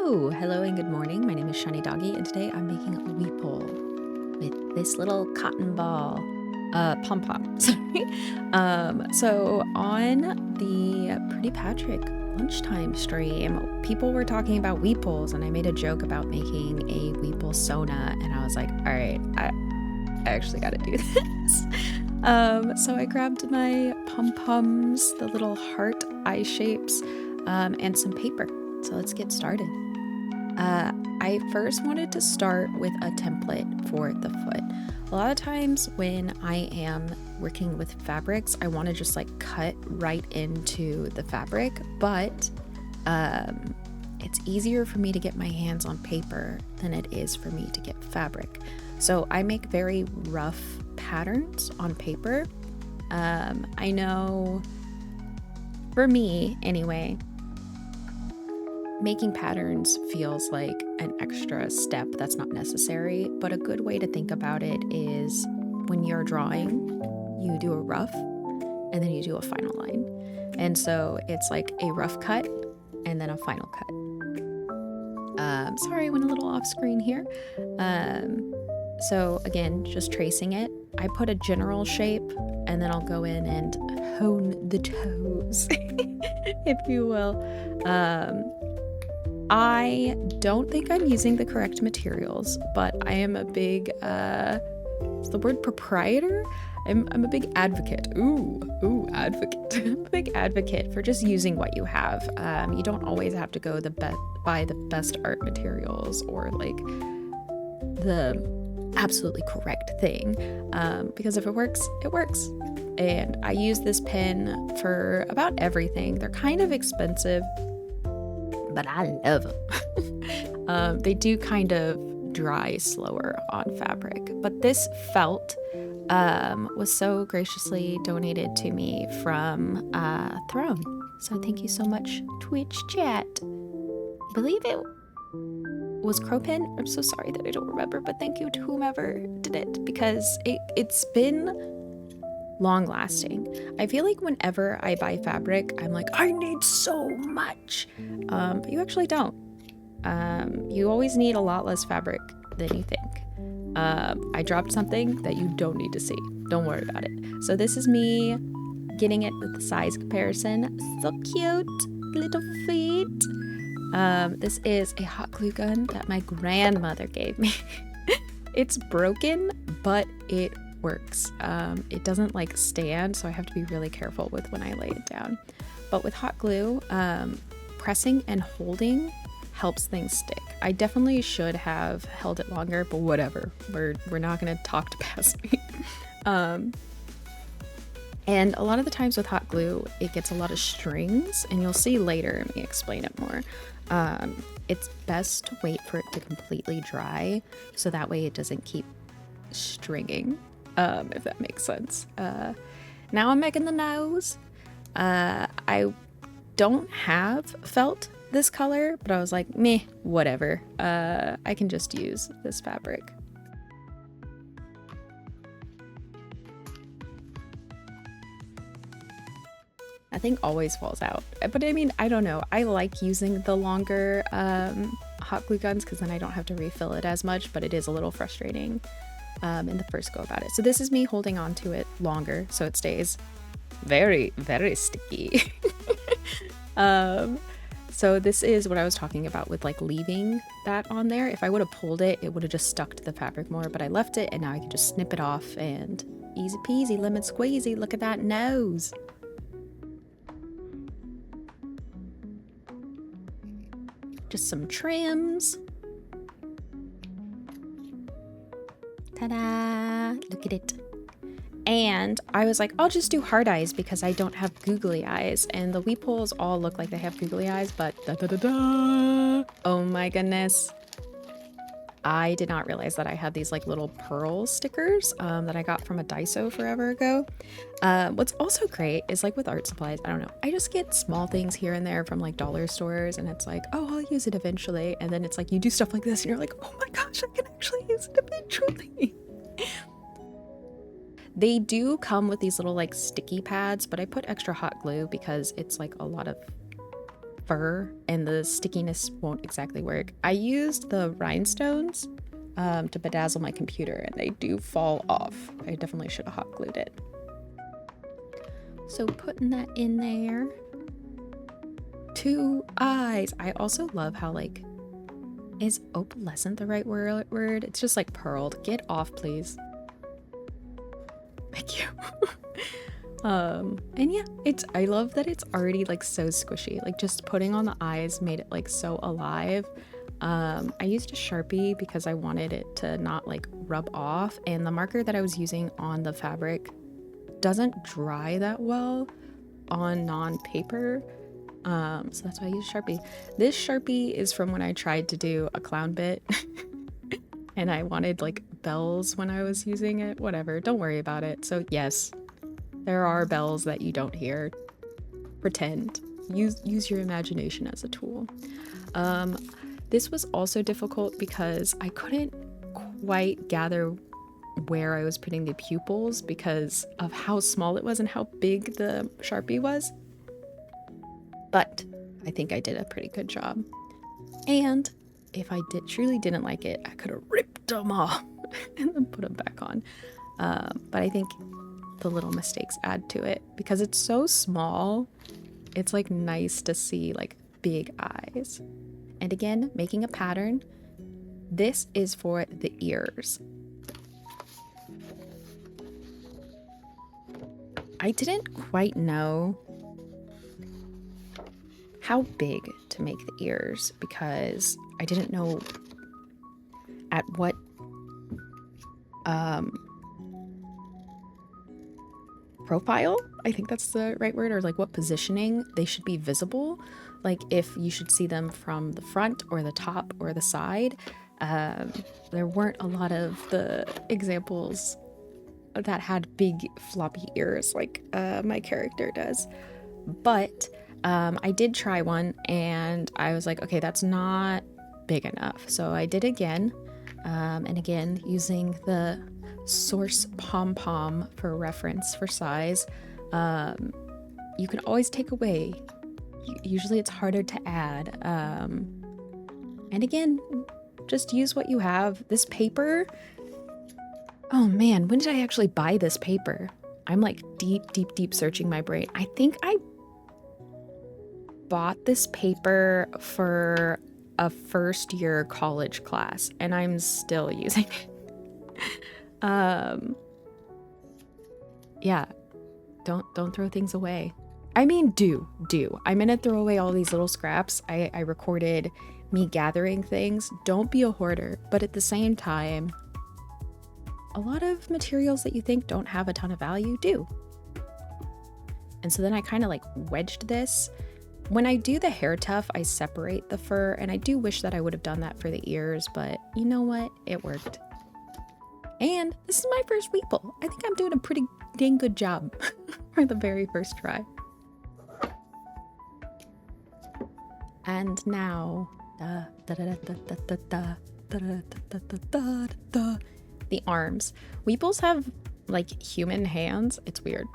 Hello and good morning. My name is Shiny Doggy, and today I'm making a weeple with this little cotton ball, Pompom. Sorry. So on the Pretty Patrick lunchtime stream, people were talking about weeples, and I made a joke about making a weeple sona, and I was like, all right, I actually got to do this. So I grabbed my pom-poms, the little heart eye shapes, and some paper. So let's get started. I first wanted to start with a template for the foot. A lot of times when I am working with fabrics, I want to just like cut right into the fabric, but it's easier for me to get my hands on paper than it is for me to get fabric. So I make very rough patterns on paper. I know for me anyway, making patterns feels like an extra step that's not necessary, but a good way to think about it is when you're drawing, you do a rough and then you do a final line. And so it's like a rough cut and then a final cut. Sorry, I went a little off screen here. So again, just tracing it. I put a general shape and then I'll go in and hone the toes, if you will. I don't think I'm using the correct materials, but I am a big, is the word proprietor? I'm a big advocate. Advocate. I'm a big advocate for just using what you have. You don't always have to go buy the best art materials or like the absolutely correct thing, because if it works, it works. And I use this pen for about everything. They're kind of expensive, but I love them. They do kind of dry slower on fabric, but this felt was so graciously donated to me from Throne. So thank you so much, Twitch chat. I believe it was Crowpen. I'm so sorry that I don't remember, but thank you to whomever did it, because it's been long lasting. I feel like whenever I buy fabric, I'm like, I need so much, but you actually don't. You always need a lot less fabric than you think. I dropped something that you don't need to see. Don't worry about it. So this is me getting it with the size comparison. So cute, little feet. This is a hot glue gun that my grandmother gave me. It's broken, but it works. It doesn't like stand, so I have to be really careful with when I lay it down. But with hot glue, pressing and holding helps things stick. I definitely should have held it longer, but whatever. We're not gonna talk to past me. And a lot of the times with hot glue, it gets a lot of strings, and you'll see later, let me explain it more. It's best to wait for it to completely dry, so that way it doesn't keep stringing, if that makes sense. Now I'm making the nose. I don't have felt this color, but I was like, meh, whatever. I can just use this fabric. I think always falls out, but I mean, I don't know. I like using the longer hot glue guns because then I don't have to refill it as much, but it is a little frustrating in the first go about it. So this is me holding on to it longer so it stays very, very sticky. So this is what I was talking about with like leaving that on there. If I would have pulled it, it would have just stuck to the fabric more, but I left it and now I can just snip it off and easy peasy, lemon squeezy. Look at that nose. Just some trims. Ta-da! Look at it. And I was like, I'll just do hard eyes because I don't have googly eyes. And the weeples all look like they have googly eyes, but oh my goodness. I did not realize that I had these like little pearl stickers that I got from a Daiso forever ago. What's also great is like with art supplies, I don't know, I just get small things here and there from like dollar stores, and it's like, oh, I'll use it eventually. And then it's like you do stuff like this and you're like, oh my gosh, I can actually use it eventually. They do come with these little like sticky pads, but I put extra hot glue because it's like a lot of fur and the stickiness won't exactly work. I used the rhinestones to bedazzle my computer, and they do fall off. I definitely should have hot glued it. So putting that in there. 2 eyes. I also love how, like, is opalescent the right word? It's just like pearled. Get off, please. Thank you. And yeah, I love that it's already like so squishy. Like just putting on the eyes made it like so alive. I used a Sharpie because I wanted it to not like rub off, and the marker that I was using on the fabric doesn't dry that well on non-paper. So that's why I use Sharpie. This Sharpie is from when I tried to do a clown bit and I wanted like bells when I was using it. Whatever, don't worry about it. So yes, there are bells that you don't hear. Pretend. Use your imagination as a tool. This was also difficult because I couldn't quite gather where I was putting the pupils because of how small it was and how big the Sharpie was. But I think I did a pretty good job. And if I truly didn't like it, I could have ripped them off and then put them back on. But I think the little mistakes add to it because it's so small. It's like nice to see like big eyes. And again, making a pattern. This is for the ears. I didn't quite know how big to make the ears because I didn't know at what profile, I think that's the right word, or like what positioning they should be visible. Like if you should see them from the front or the top or the side. There weren't a lot of the examples that had big floppy ears like my character does. But I did try one and I was like, okay, that's not big enough. So I did again. And again, using the source Pompom for reference for size. You can always take away. Usually it's harder to add. And again, just use what you have. This paper, oh man, when did I actually buy this paper? I'm like deep searching my brain. I think I bought this paper for a first year college class and I'm still using it. Yeah, don't throw things away. I mean, do. I'm gonna throw away all these little scraps. I recorded me gathering things. Don't be a hoarder, but at the same time, a lot of materials that you think don't have a ton of value do. And so then I kind of like wedged this. When I do the hair tuft, I separate the fur, and I do wish that I would have done that for the ears, but you know what? It worked. And this is my first weeple. I think I'm doing a pretty dang good job for the very first try. And now, the arms. Weeples have like human hands. It's weird.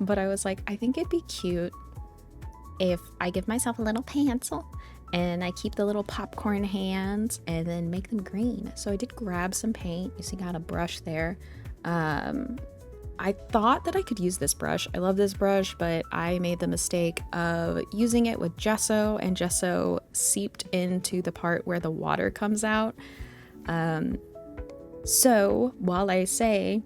But I was like, I think it'd be cute if I give myself a little pencil and I keep the little popcorn hands and then make them green. So I did grab some paint. You see, got a brush there. I thought that I could use this brush. I love this brush, but I made the mistake of using it with gesso, and gesso seeped into the part where the water comes out. So while I say,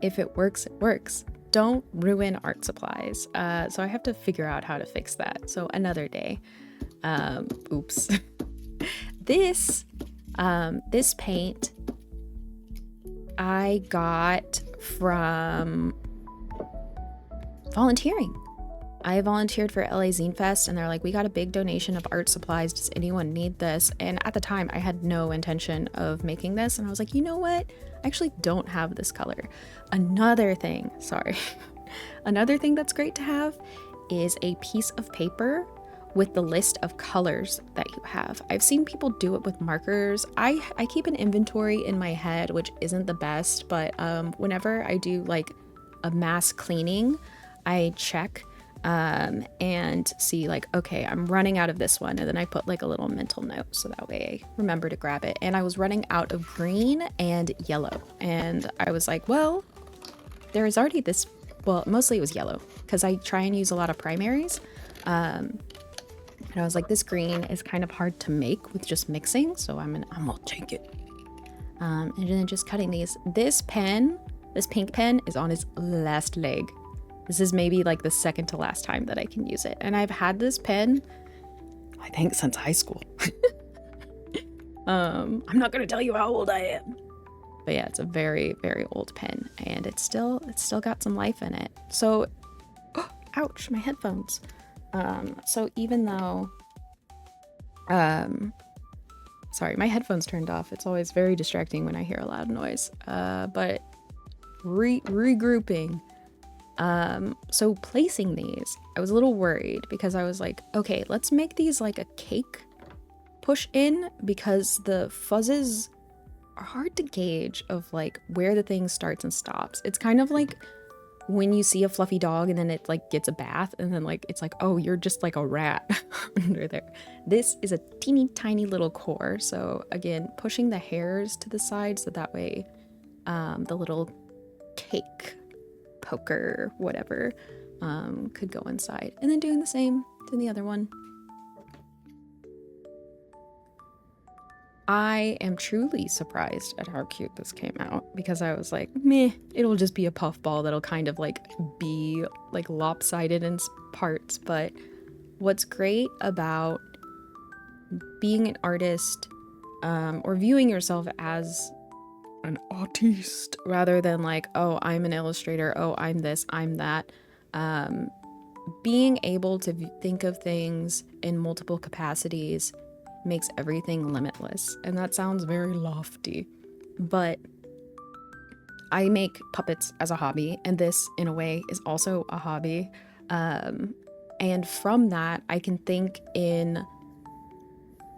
if it works, it works, don't ruin art supplies. So I have to figure out how to fix that. So another day. Oops. This paint I got from volunteering. I volunteered for LA Zine Fest, and they're like, we got a big donation of art supplies. Does anyone need this? And at the time, I had no intention of making this. And I was like, you know what? I actually don't have this color. Another thing that's great to have is a piece of paper with the list of colors that you have. I've seen people do it with markers. I keep an inventory in my head, which isn't the best, but whenever I do like a mass cleaning, I check and see like, okay, I'm running out of this one. And then I put like a little mental note so that way I remember to grab it. And I was running out of green and yellow. And I was like, well, there is already this, well, mostly it was yellow because I try and use a lot of primaries. And I was like, this green is kind of hard to make with just mixing. So I'm gonna take it. And then just cutting these. This pink pen is on its last leg. This is maybe like the second to last time that I can use it. And I've had this pen, I think, since high school. I'm not gonna tell you how old I am. But yeah, it's a very, very old pen, and it's still got some life in it. So, ouch, my headphones. So even though, sorry, my headphones turned off. It's always very distracting when I hear a loud noise. But regrouping. So placing these, I was a little worried because I was like, okay, let's make these like a cake push in, because the fuzzes are hard to gauge of like where the thing starts and stops. It's kind of like when you see a fluffy dog and then it like gets a bath and then like it's like, oh, you're just like a rat under there. This is a teeny tiny little core. So again, pushing the hairs to the side so that way the little cake poker, whatever, could go inside. And then doing the same to the other one. I am truly surprised at how cute this came out, because I was like, meh, it'll just be a puffball that'll kind of like be like lopsided in parts. But what's great about being an artist, or viewing yourself as an artiste rather than like, oh, I'm an illustrator, oh, I'm this, I'm that, being able to think of things in multiple capacities makes everything limitless. And that sounds very lofty, but I make puppets as a hobby, and this in a way is also a hobby, and from that I can think in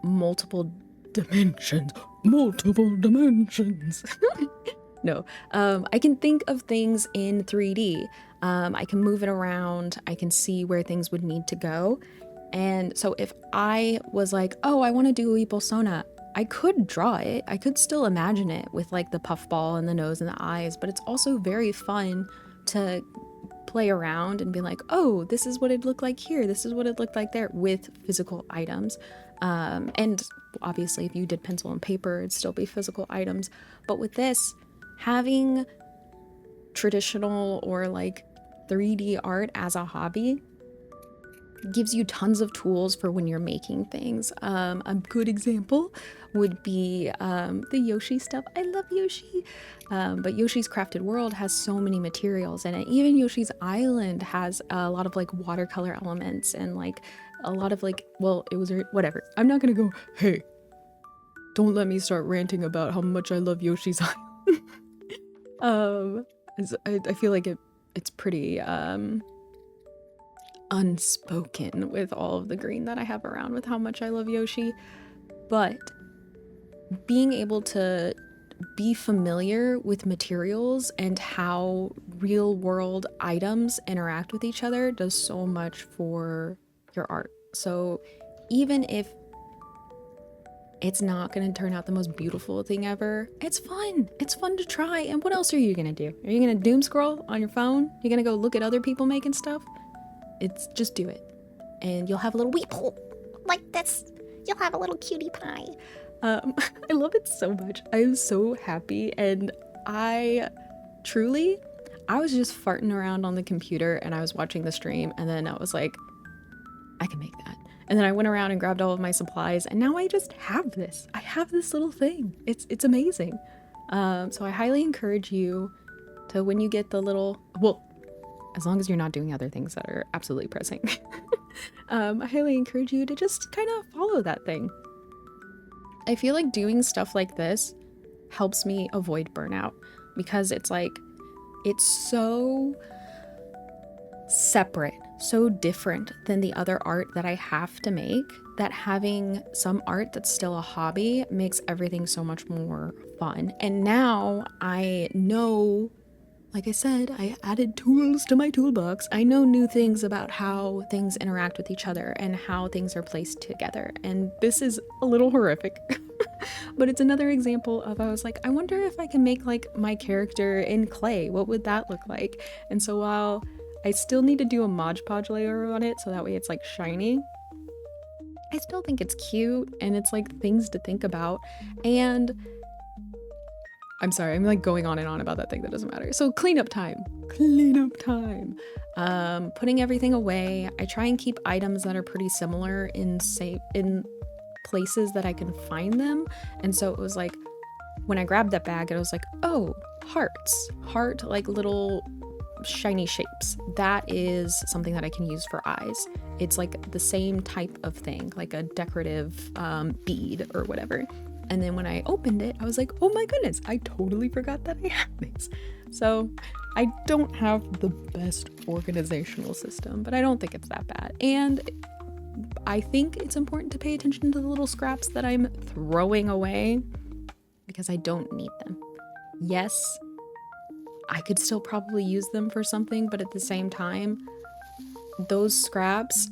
multiple dimensions. No, I can think of things in 3D. I can move it around. I can see where things would need to go. And so if I was like, oh, I want to do a weeple sona, I could draw it. I could still imagine it with like the puffball and the nose and the eyes, but it's also very fun to play around and be like, oh, this is what it'd look like here. This is what it looked like there, with physical items. And obviously if you did pencil and paper, it'd still be physical items. But with this, having traditional or like 3D art as a hobby gives you tons of tools for when you're making things. A good example would be the Yoshi stuff. I love Yoshi. But Yoshi's Crafted World has so many materials in it. Even Yoshi's Island has a lot of like watercolor elements and like a lot of like, well, it was whatever. I'm not gonna go, hey, don't let me start ranting about how much I love Yoshi's Island. I feel like it's pretty unspoken with all of the green that I have around with how much I love Yoshi. But being able to be familiar with materials and how real world items interact with each other does so much for your art. So even if it's not going to turn out the most beautiful thing ever, it's fun. It's fun to try. And what else are you going to do? Are you going to doom scroll on your phone? You're going to go look at other people making stuff? It's just do it. And you'll have a little weeple like this. You'll have a little cutie pie. I love it so much. I am so happy. And I was just farting around on the computer and I was watching the stream, and then I was like, I can make that. And then I went around and grabbed all of my supplies, and now I just have this. I have this little thing. It's amazing. So I highly encourage you to, when you get the little, well, as long as you're not doing other things that are absolutely pressing, I highly encourage you to just kind of follow that thing. I feel like doing stuff like this helps me avoid burnout, because it's like, it's so separate, so different than the other art that I have to make, that having some art that's still a hobby makes everything so much more fun. And now I know like I said, I added tools to my toolbox. I know new things about how things interact with each other and how things are placed together. And this is a little horrific, but it's another example of, I was like, I wonder if I can make like my character in clay. What would that look like? And so while I still need to do a Mod Podge layer on it so that way it's like shiny, I still think it's cute and it's like things to think about. And I'm sorry, I'm like going on and on about that thing that doesn't matter. So cleanup time. Putting everything away. I try and keep items that are pretty similar in places that I can find them. And so it was like, when I grabbed that bag, it was like, oh, heart, like little shiny shapes. That is something that I can use for eyes. It's like the same type of thing, like a decorative bead or whatever. And then when I opened it, I was like, oh my goodness, I totally forgot that I had these. So I don't have the best organizational system, but I don't think it's that bad. And I think it's important to pay attention to the little scraps that I'm throwing away because I don't need them. Yes, I could still probably use them for something, but at the same time, those scraps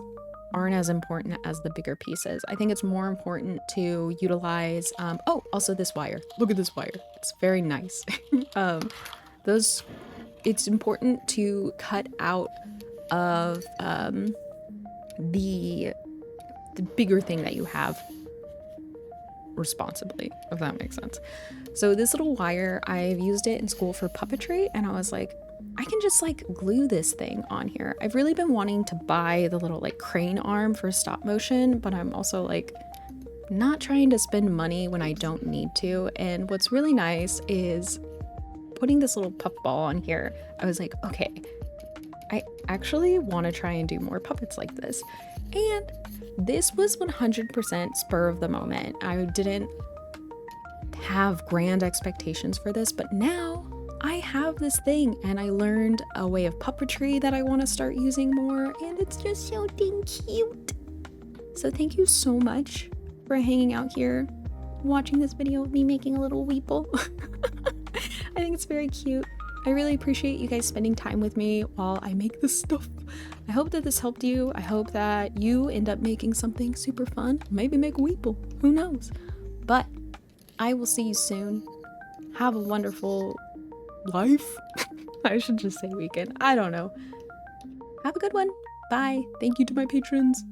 aren't as important as the bigger pieces. I think it's more important to utilize, oh, also this wire. Look at this wire. It's very nice. It's important to cut out of the bigger thing that you have responsibly, if that makes sense. So this little wire, I've used it in school for puppetry, and I was like, I can just like glue this thing on here. I've really been wanting to buy the little like crane arm for stop motion, but I'm also like not trying to spend money when I don't need to. And what's really nice is putting this little puff ball on here. I was like, okay, I actually want to try and do more puppets like this. And this was 100% spur of the moment. I didn't have grand expectations for this, but now I have this thing and I learned a way of puppetry that I want to start using more, and it's just so dang cute. So thank you so much for hanging out here, watching this video of me making a little weeple. I think it's very cute. I really appreciate you guys spending time with me while I make this stuff. I hope that this helped you. I hope that you end up making something super fun. Maybe make a weeple. Who knows? But I will see you soon. Have a wonderful life. I should just say weekend. I don't know. Have a good one. Bye. Thank you to my patrons.